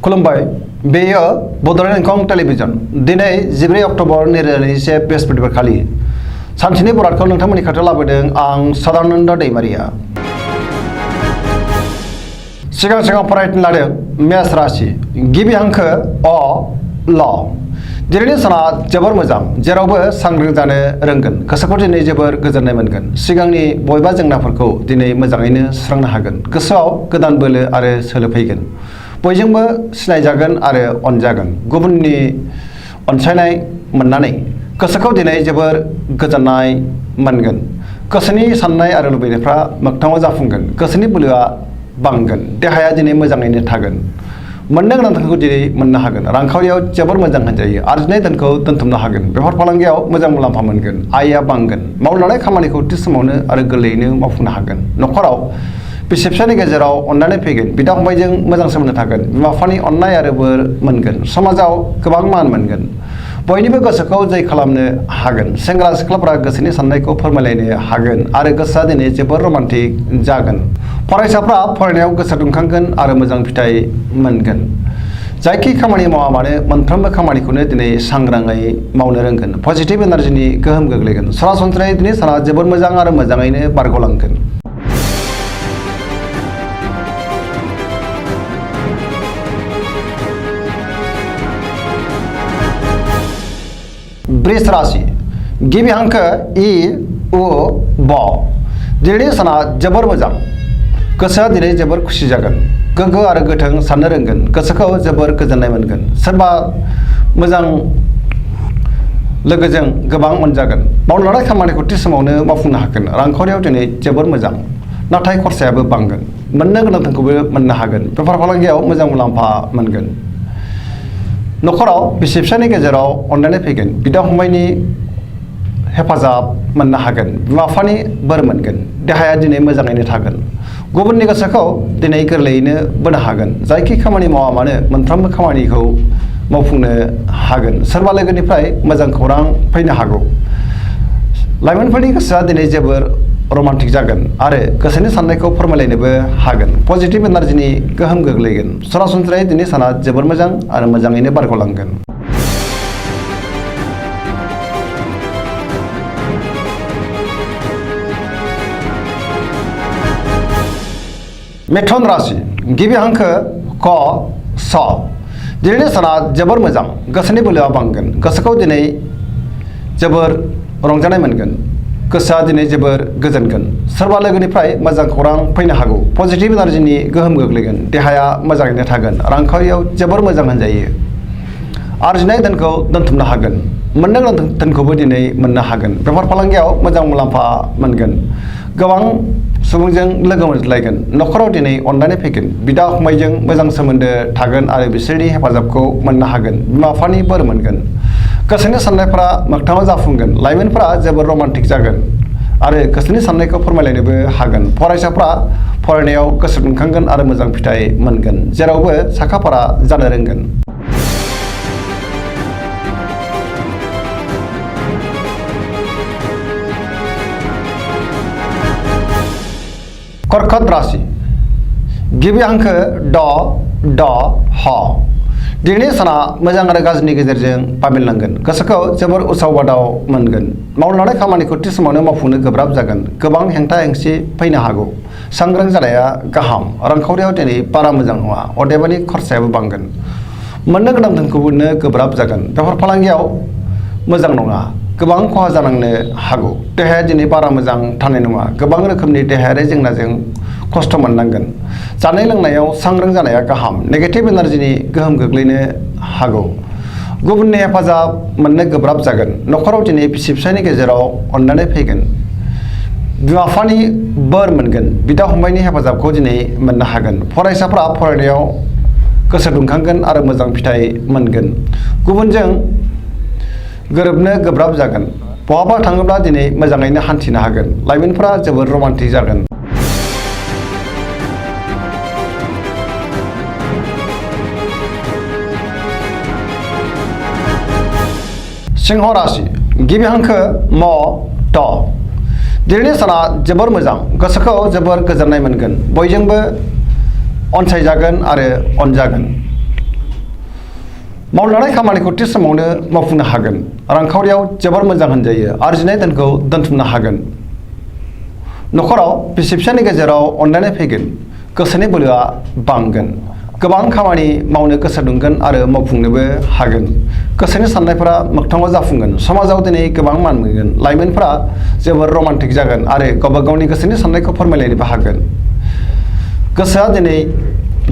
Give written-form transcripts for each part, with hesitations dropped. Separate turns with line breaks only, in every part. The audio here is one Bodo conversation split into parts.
खुलुमबाय बेयो बड'लेण्ड एंखं टेलिभिजन दिनै 14 अक्ट'बर 2021 बृहस्पतिबार खालि सानसेनि बरादखौ नोंथांमोननि खाथियाव लाबोदों आं सदानन्द दैमारिया सिगां फरायनो लादों मेष राशि गिबि हांखो अ ल दिनैनि साना जोबोर मोजां जेरावबो सांग्रां जानो रोंगोन गोसोखौ दिनै जोबोर गोजोननाय मोनगोन सिगांनि बबेबा जेंनाफोरखौ दिनै मोजाङैनो सुस्रांनो हागोन गोसोआव गोदान बोलो आरो सोलो फैगोन बयजोंबो सिनायजागोन आरो अनजागोन गुबुननि अनसायनाय मोननानै गोसोखौ दिनै जोबोर गोजोननाय मोनगोन गोसोनि साननाय आरो लुबैनायफ्रा मोगथाङाव जाफुंगोन गोसोनि बोलोआ बांगोन देहाया दिनै मोजाङैनो थागोन मोननो गोनां धोनखौ दिनै मोननो हागोन रांखावरियाव जोबोर मोजां होनजायो आरजिनाय धोनखौ दोनथुमनो हागोन बेफार फालांगियाव मोजां मुलाम्फा मोनगोन आयआ बांगोन मावनो लानाय खामानिखौ थि समावनो आरो गोरलैयैनो मावफुंनो हागोन न'खराव बिसि फिसायनि गेजेराव अननानै फैगोन बिदा फंबायजों मोजां सोमोन्दो थागोन बिमा बिफानि अननाय आरो बोर मोनगोन समाजाव गोबां मान मोनगोन बयनिबो गोसोखौ जै खालामनो हागोन सेंग्रा सिख्लाफोरा गोसोनि साननायखौ फोरमायलायनो हागोन आरो गोसोआ दिनै जोबोर रमान्टिक जागोन फरायसाफ्रा फरायनायाव गोसो दुंखांगोन आरो मोजां फिथाइ मोनगोन जायखि खामानि मावा मानो मोनफ्रोमबो खामानिखौनो दिनै सांग्राङै मावनो रोंगोन पजिटिभ एनार्जिनि गोहोम गोग्लैगोन सरासनस्रायै दिनै साना जोबोर मोजां आरो मोजाङैनो बारग'लांगोन वृष राशि गिबि हांखो इ उ ब दिनैनि साना जोबोर मोजां गोसोआ दिनै जोबोर खुसि जागोन गोग्गो आरो गोथों साननो रोंगोन गोसोखौ जोबोर गोजोननाय मोनगोन सोरबा मोजां लोगोजों गोबां अनजागोन मावनो लानाय खामानिखौ थि समावनो मावफुंनो हागोन रांखावरियाव दिनै जोबोर मोजां नाथाय खरसायाबो बांगोन मोननो गोनां धोनखौबो मोननो हागोन बेफार फालांगियाव मोजां मुलाम्फा मोनगोन न'खराव बिसि फिसायनि गेजेराव अनलायनाय फैगोन बिदा फंबायनि हेफाजाब मोननो हागोन बिमा बिफानि बोर मोनगोन देहाया दिनै मोजाङैनो थागोन गुबुननि गोसोखौ दिनै गोरलैयैनो बोनो हागोन जायखि खामानि मावा मानो मोनफ्रोमबो खामानिखौ मावफुंनो हागोन सोरबा लोगोनिफ्राय मोजां खौरां फैनो हागौ लाइमोनफोरनि गोसोआ दिनै जोबोर रमान्टिक जागोन आरो गोसोनि साननायखौ फोरमायलायनोबो हागोन पजिटिभ एनार्जिनि गोहोम गोग्लैगोन सरासनस्रायै दिनै साना जोबोर मोजां आरो मोजाङैनो बारग'लांगोन मिथुन राशि गिबि हांखो क स दिनैनि साना जोबोर मोजां गोसोनि बोलोआ बांगोन गोसोखौ दिनै जोबोर रंजानाय मोनगोन गोसोआ दिनै जोबोर गोजोनगोन सोरबा लोगोनिफ्राय मोजां खौरां फैनो हागौ पजिटिभ एनार्जिनि गोहोम गोग्लैगोन देहाया मोजाङैनो थागोन रांखावरियाव जोबोर मोजां होनजायो आरजिनाय धोनखौ दोनथुमनो हागोन मोननो गोनां धोनखौबो दिनै मोननो हागोन बेफार फालांगियाव मोजां मुलाम्फा मोनगोन गोबां सुबुंजों लोगो मोनज्लायगोन न'खराव दिनै अननानै फैगोन बिदा फंबायजों मोजां सोमोन्दो थागोन आरो बिसोरनि हेफाजाबखौ मोननो हागोन बिमा बिफानि बोर मोनगोन गोसोनि साननायफ्रा मोगथाङाव जाफुंगोन लाइमोनफ्रा जोबोर रमान्टिक जागोन आरो गोसोनि साननायखौ फोरमायलायनोबो हागोन फरायसाफ्रा फरायनायाव गोसो दुंखांगोन आरो मोजां फिथाइ मोनगोन जेरावबो साखाफारा जानो रोंगोन कर्कट राशि गिबि हांखो ड ड ह दिनैनि साना मोजां आरो गाज्रिनि गेजेरजों बाबेनलांगोन गोसोखौ जोबोर उसाव बादाव मोनगोन मावनो लानाय खामानिखौ थि समावनो मावफुंनो गोब्राब जागोन गोबां हेंथा हेंसि फैनो हागौ सांग्रां जानाया गाहाम रांखावरियाव दिनै बारा मोजां नङा अदेबानि खरसायाबो बांगोन मोननो गोनां धोनखौ मोननो गोब्राब जागोन बेफार फालांगियाव मोजां नङा गोबां खहा जानांनो हागौ देहाया दिनै बारा मोजां थानाय नङा गोबां रोखोमनि देहायारि जेंनाजों खस्थ' मोननांगोन जानाय लोंनायाव सांग्रां जानाया गाहाम नेगेटिभ एनार्जिनि गोहोम गोग्लैनो हागौ गुबुननि हेफाजाब मोननो गोब्राब जागोन न'खराव दिनै बिसि फिसायनि गेजेराव अननानै फैगोन बिमा बिफानि बोर मोनगोन बिदा फंबायनि हेफाजाबखौ दिनै मोननो हागोन फरायसाफ्रा फरायनायाव गोसो दुंखांगोन आरो मोजां फिथाइ मोनगोन गुबुनजों गोरोबनो गोब्राब जागोन बहाबा थाङोब्ला दिनै मोजाङैनो हान्थिनो हागोन लाइमोनफोरा जोबोर रमान्टिक जागोन सिंह राशि गिबि हांखो म ट दिनैनि साना जोबोर मोजां गोसोखौ जोबोर गोजोननाय मोनगोन बयजोंबो अनसायजागोन आरो अनजागोन मावलांनाय खामानिखौ थि समावनो मावफुंनो हागोन रांखावरियाव जोबोर मोजां होनजायो आरजिनाय धोनखौ दोनथुमनो हागोन नखराव बिसि फिसायनि गेजेराव अनलायनाय फैगोन गोसोनि बोलोआ बांगोन गोबां खामानि मावनो गोसो दुंगोन आरो मावफुंनोबो हागोन गोसोनि साननायफोरा मोगथाङाव जाफुंगोन समाजाव दिनै गोबां मान मोनगोन लाइमोनफोरा जोबोर रमान्टिक जागोन आरो गावबा गावनि गोसोनि साननायखौ फोरमायलायनोबो हागोन गोसोआ दिनै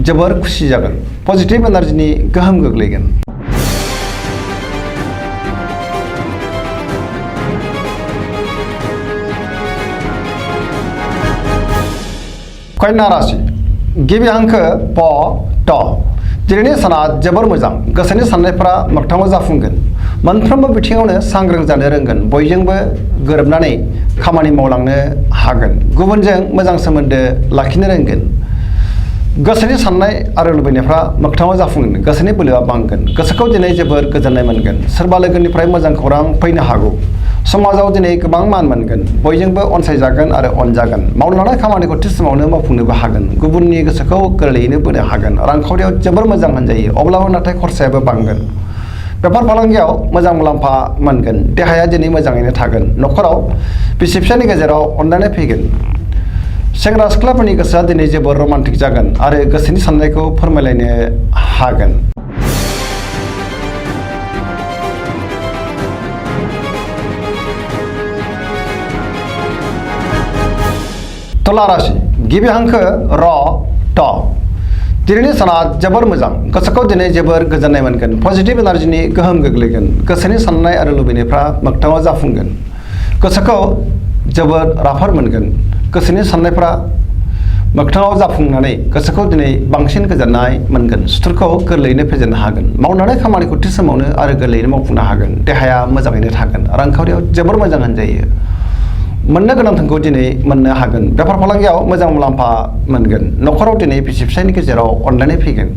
जोबोर खुसि जागोन पजिटिभ एनार्जिनि गोहोम गोग्लैगोन कन्या राशि गिबि हांखो प ट दिनैनि साना जोबोर मोजां गोसोनि साननायफोरा मोगथाङाव जाफुंगोन मोनफ्रोमबो बिथिङावनो सांग्रां जानो रोंगोन बयजोंबो गोरोबनानै खामानि मावलांनो हागोन गुबुनजों मोजां सोमोन्दो लाखिनो रोंगोन गोसोनि साननाय आरो लुबैनायफ्रा मोगथाङाव जाफुंगोन गोसोनि बोलोआ बांगोन गोसोखौ दिनै जोबोर गोजोननाय मोनगोन सोरबा लोगोनिफ्राय मोजां खौरां फैनो हागौ समाजाव दिनै गोबां मान मोनगोन बयजोंबो अनसायजागोन आरो अनजागोन मावलांनाय खामानिखौ थि समावनो मावफुंनोबो हागोन गुबुननि गोसोखौ गोरलैयैनो बोनो हागोन रांखावरियाव जोबोर मोजां होनजायो अब्लाबो नाथाय खरसायाबो बांगोन बेफार फालांगियाव मोजां मुलाम्फा मोनगोन देहाया दिनै मोजाङैनो थागोन नखराव बिसि फिसायनि गेजेराव अनलायनाय फैगोन सेंग्रा सिख्लाफोरनि गोसोआ दिनै जोबोर रमान्टिक जागोन आरो गोसोनि साननायखौ फोरमायलायनो हागोन तुला राशि गिबि हांखो र ट दिनैनि साना जोबोर मोजां गोसोखौ दिनै जोबोर गोजोननाय मोनगोन पजिटिभ एनार्जिनि गोहोम गोग्लैगोन गोसोनि साननाय आरो लुबैनायफ्रा मोगथाङाव जाफुंगोन गोसोखौ जोबोर राफोद मोनगोन गोसोनि साननायफ्रा मोगथाङाव जाफुंनानै गोसोखौ दिनै बांसिन गोजोननाय मोनगोन सुथुरखौ गोरलैयैनो फेजेननो हागोन मावनानै खामानिखौ थि समावनो आरो गोरलैयैनो मावफुंनो हागोन देहाया मोजाङैनो थागोन रांखावरियाव जोबोर मोजां होनजायो मोननो गोनां धोनखौ दिनै मोननो हागोन बेफार फालांगियाव मोजां मुलाम्फा मोनगोन नखराव दिनै बिसि फिसायनि गेजेराव अनलायनाय फैगोन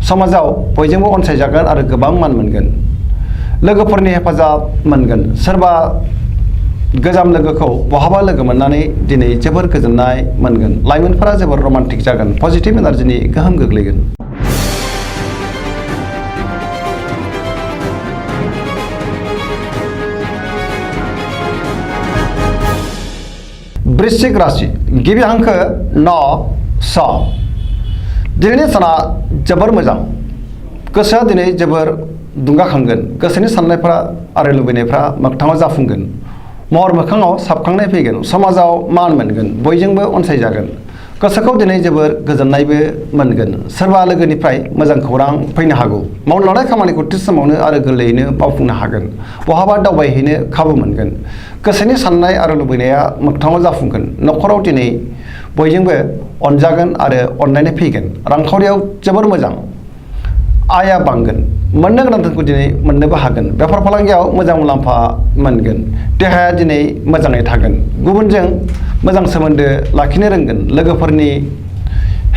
समाजाव बयजोंबो अनसायजागोन आरो गोबां मान मोनगोन लोगोफोरनि हेफाजाब मोनगोन सोरबा गोजाम लोगोखौ बहाबा लोगो मोननानै दिनै जोबोर गोजोननाय मोनगोन लाइमोनफोरा जोबोर रमान्टिक जागोन पजिटिभ एनार्जिनि गोहोम गोग्लैगोन वृश्चिक राशि गिबि हांखो न स दिनैनि साना जोबोर मोजां गोसोआ दिनै जोबोर दुंगाखांगोन गोसोनि साननायफ्रा आरो लुबैनायफ्रा मोगथाङाव जाफुंगोन महर मोखाङाव साबखांनाय फैगोन समाजाव मान मोनगोन बयजोंबो अनसायजागोन गोसोखौ दिनै जोबोर गोजोननायबो मोनगोन सोरबा लोगोनिफ्राय मोजां खौरां फैनो हागौ मावलांनाय खामानिखौ थि समावनो आरो गोरलैयैनो मावफुंनो हागोन बहाबा दावबायहैनो खाबु मोनगोन गोसोनि साननाय आरो लुबैनाया मोगथाङाव जाफुंगोन नखराव दिनै बयजोंबो अनजागोन आरो अनलायनाय फैगोन रांखावरियाव जोबोर मोजां आया बांगोन मोननो गोनां धोनखौ दिनै मोननोबो हागोन बेफार फालांगियाव मोजां मुलाम्फा मोनगोन देहाया दिनै मोजाङै थागोन गुबुनजों मोजां सोमोन्दो लाखिनो रोंगोन लोगोफोरनि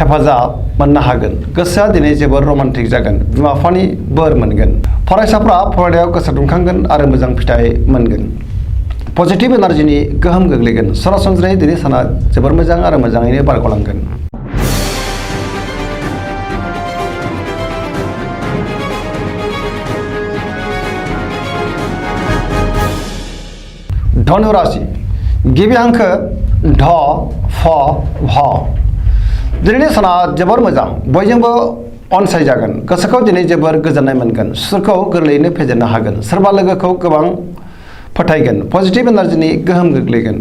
हेफाजाब मोननो हागोन गोसोआ दिनै जोबोर रमान्टिक जागोन बिमा बिफानि बोर मोनगोन फरायसाफ्रा फरायनायाव गोसो दुंखांगोन आरो मोजां फिथाइ मोनगोन पजिटिभ एनार्जिनि गोहोम गोग्लैगोन सरासनस्रायै दिनै साना जोबोर मोजां आरो मोजाङैनो बारग'लांगोन धनु राशि गिबि हांखो ढ फ भ दिनैनि साना जोबोर मोजां बयजोंबो अनसायजागोन गोसोखौ दिनै जोबोर गोजोननाय मोनगोन सुरखौ गोरलैयैनो फेजेननो हागोन सोरबा लोगोखौ गोबां फोथायगोन पजिटिभ एनार्जिनि गोहोम गोग्लैगोन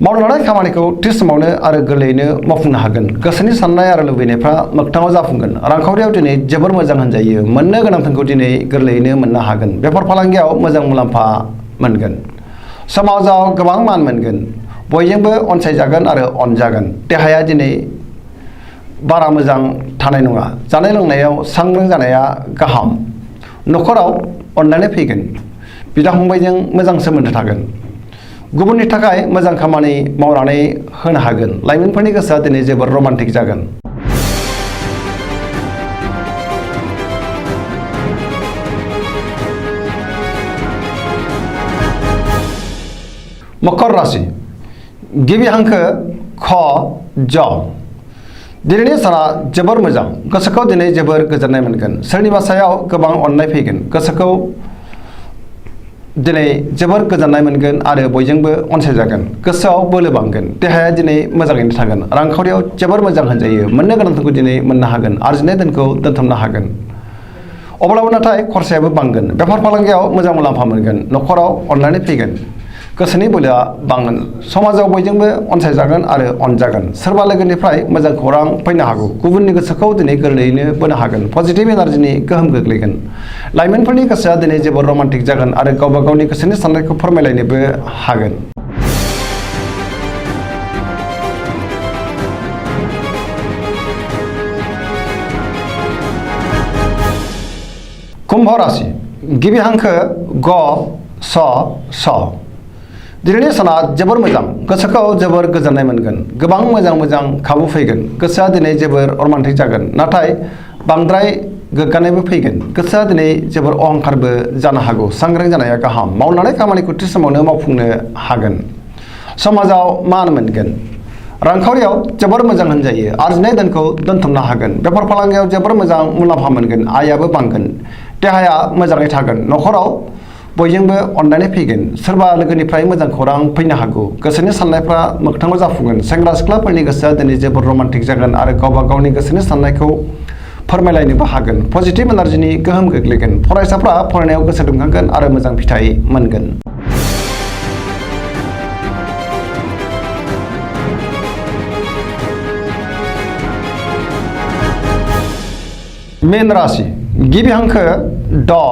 मावलांनाय खामानिखौ थि समावनो आरो गोरलैयैनो मावफुंनो हागोन गोसोनि साननाय आरो लुबैनायफ्रा मोगथाङाव जाफुंगोन रांखावरियाव दिनै जोबोर मोजां होनजायो मोननो गोनां धोनखौ दिनै गोरलैयैनो मोननो हागोन बेफार फालांगियाव मोजां मुलाम्फा मोनगोन समाजाव गोबां मान मोनगोन बयजोंबो अनसायजागोन आरो अनजागोन देहाया दिनै बारा मोजां थानाय नङा जानाय लोंनायाव सांग्रां जानाया गाहाम नखराव अनलायनाय फैगोन बिदा फंबायजों मोजां सोमोन्दो थागोन गुबुननि थाखाय मोजां खामानि मावनानै होनो हागोन लाइमोनफोरनि गोसोआ दिनै जोबोर रमान्टिक जागोन मकर राशि गिबि हांखो ख ज दिनैनि साना जोबोर मोजां गोसोखौ दिनै जोबोर गोजोननाय मोनगोन सोरनिबा सायाव गोबां अननाय फैगोन गोसोखौ दिनै जोबोर गोजोननाय मोनगोन आरो बयजोंबो अनसायजागोन गोसोआव बोलो बांगोन देहाया दिनै मोजाङैनो थागोन रांखावरियाव जोबोर मोजां होनजायो मोननो गोनांखौ दिनै मोननो हागोन आरजिनाय धोनखौ दोनथुमनो हागोन अब्लाबो नाथाय खरसायाबो बांगोन बेफार फालांगियाव मोजां मुलाम्फा मोनगोन न'खराव अननानै फैगोन गोसोनि बोलोआ बांगोन समाजाव बयजोंबो अनसायजागोन आरो अनजागोन सोरबा लोगोनिफ्राय मोजां खौरां फैनो हागौ गुबुननि गोसोखौ दिनै गोरलैयैनो बोनो हागोन पजिटिभ एनार्जिनि गोहोम गोग्लैगोन लाइमोनफोरनि गोसोआ दिनै जोबोर रमान्टिक जागोन आरो गावबा गावनि गोसोनि साननायखौ फोरमायलायनोबो हागोन कुम्भ राशि गिबि हांखो ग स स दिनैनि साना जोबोर मोजां गोसोखौ जोबोर गोजोननाय मोनगोन गोबां मोजां खाबु फैगोन गोसोआ दिनै जोबोर रमान्टिक जागोन नाथाय बांद्राय गोग्गानायबो फैगोन गोसोआ दिनै जोबोर अहंकारबो जानो हागौ सांग्रां जानाया गाहाम मावनानै खामानिखौ थि समावनो मावफुंनो हागोन समाजाव मान मोनगोन रांखावरियाव जोबोर मोजां होनजायो आरजिनाय धोनखौ दोनथुमनो हागोन बेफार फालांगियाव जोबोर मोजां मुलाम्फा मोनगोन आयाबो बांगोन देहाया मोजाङै थागोन न'खराव बयजोंबो अननानै फैगोन सोरबा लोगोनिफ्राय मोजां खौरां फैनो हागौ गोसोनि साननायफ्रा मोगथाङाव जाफुंगोन सेंग्रा सिख्लाफोरनि गोसोआ दिनै जोबोर रमान्टिक जागोन आरो गावबा गावनि गोसोनि साननायखौ फोरमायलायनोबो हागोन पजिटिभ एनार्जिनि गोहोम गोग्लैगोन फरायसाफ्रा फरायनायाव गोसो दुंखांगोन आरो मोजां फिथाइ मोनगोन मीन राशि गिबि हांखो ड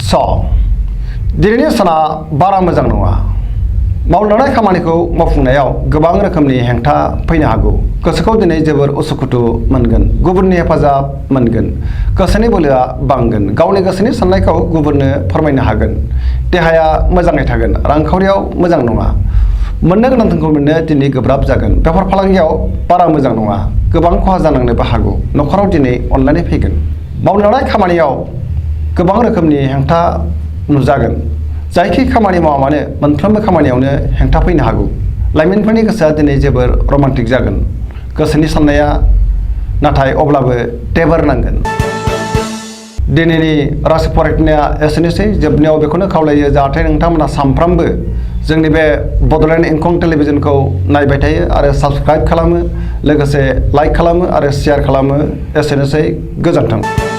स दिनैनि साना बारा मोजां नङा मावलांनाय खामानिखौ मावफुंनायाव गोबां रोखोमनि हेंथा फैनो हागौ गोसोखौ दिनै जोबोर उसुखुथु मोनगोन गुबुननि हेफाजाब मोनगोन गोसोनि बोलोआ बांगोन गावनि गोसोनि साननायखौ गुबुननो फोरमायनो हागोन देहाया मोजाङै थागोन रांखावरियाव मोजां नङा मोननो गोनांखौ मोननो दिनै गोब्राब जागोन बेफार फालांगियाव बारा मोजां नङा गोबां खहा जानांनोबो हागौ न'खराव दिनै अनलायनाय फैगोन मावलांनाय खामानियाव गोबां रोखोमनि हेंथा नुजागोन जायखि खामानि मावा मानो मोनफ्रोमबो खामानियावनो हेंथा फैनो हागौ लाइमोनफोरनि गोसोआ दिनै जोबोर रमान्टिक जागोन गोसोनि साननाया नाथाय अब्लाबो टेबोर नांगोन दिनैनि राशि फरायनाया एसेनोसै जोबनायाव बेखौनो खावलायो जाहाथे नोंथांमोना सानफ्रामबो जोंनि बे बड'लेण्ड इंखं टेलिभिजनखौ नायबाय थायो आरो साबस्क्राइब खालामो लोगोसे लाइक खालामो आरो शेयार खालामो एसेनोसै गोजोन्थों